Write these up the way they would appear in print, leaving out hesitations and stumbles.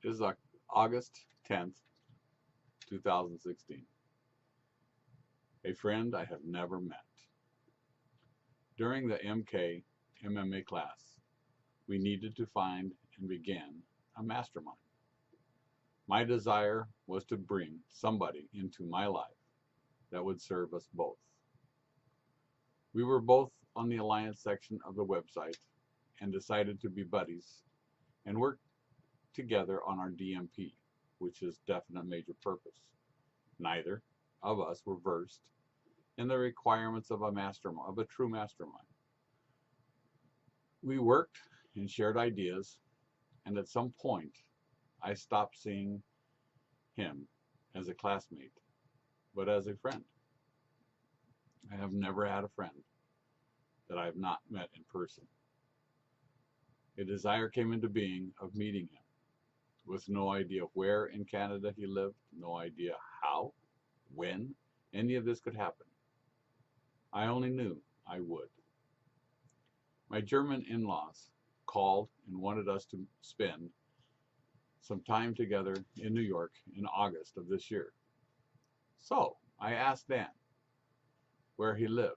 It is August 10th, 2016. A friend I have never met. During the MK MMA class, we needed to find and begin a mastermind. My desire was to bring somebody into my life that would serve us both. We were both on the alliance section of the website and decided to be buddies and work together on our DMP, which is definite major purpose. Neither of us were versed in the requirements of a true mastermind. We worked and shared ideas, and at some point I stopped seeing him as a classmate, but as a friend. I have never had a friend that I have not met in person. A desire came into being of meeting him, with no idea where in Canada he lived, no idea how, when any of this could happen. I only knew I would. My German in-laws called and wanted us to spend some time together in New York in August of this year. So I asked Dan where he lived.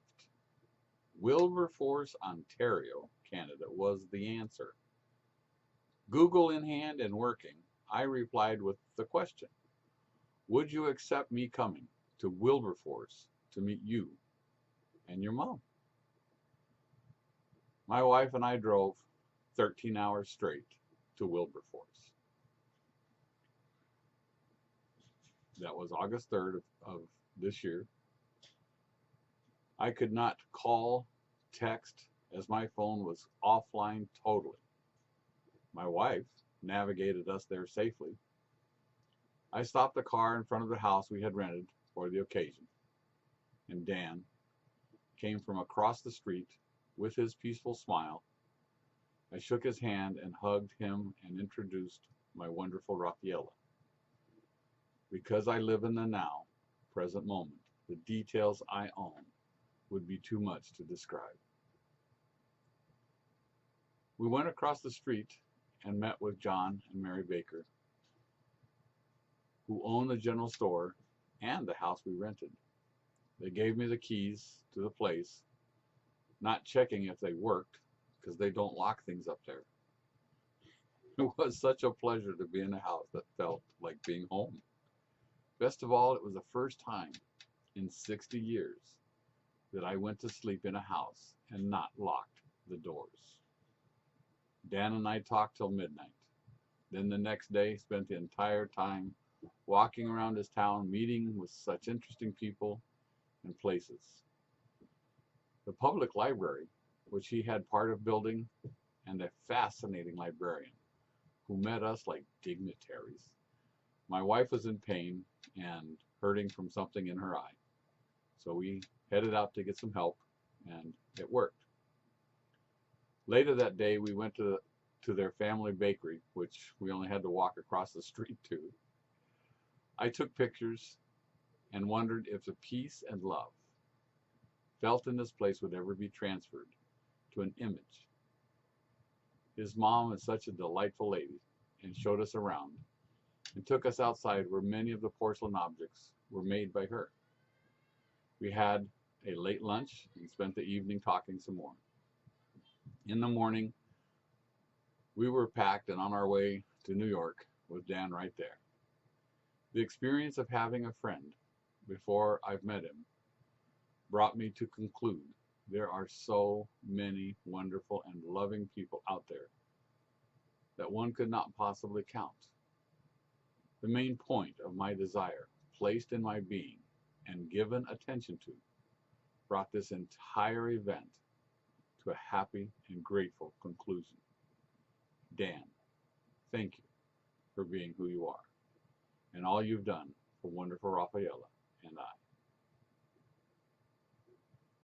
Wilberforce, Ontario, Canada was the answer. Google in hand and working, I replied with the question, would you accept me coming to Wilberforce to meet you and your mom? My wife and I drove 13 hours straight to Wilberforce. That was August 3rd of this year. I could not call, text, as my phone was offline totally. My wife navigated us there safely. I stopped the car in front of the house we had rented for the occasion, and Dan came from across the street with his peaceful smile. I shook his hand and hugged him and introduced my wonderful Rafaela. Because I live in the now, present moment, the details I own would be too much to describe. We went across the street and met with John and Mary Baker, who own the general store and the house we rented. They gave me the keys to the place, not checking if they worked, because they don't lock things up there. It was such a pleasure to be in a house that felt like being home. Best of all, it was the first time in 60 years that I went to sleep in a house and not locked the doors. Dan and I talked till midnight. Then the next day, spent the entire time walking around his town, meeting with such interesting people and places. The public library, which he had part of building, and a fascinating librarian who met us like dignitaries. My wife was in pain and hurting from something in her eye, so we headed out to get some help, and it worked. Later that day, we went to their family bakery, which we only had to walk across the street to. I took pictures and wondered if the peace and love felt in this place would ever be transferred to an image. His mom is such a delightful lady and showed us around and took us outside where many of the porcelain objects were made by her. We had a late lunch and spent the evening talking some more. In the morning, we were packed and on our way to New York with Dan right there. The experience of having a friend before I've met him brought me to conclude there are so many wonderful and loving people out there that one could not possibly count. The main point of my desire, placed in my being and given attention to, brought this entire event to a happy and grateful conclusion. Dan, thank you for being who you are and all you've done for wonderful Rafaela and I.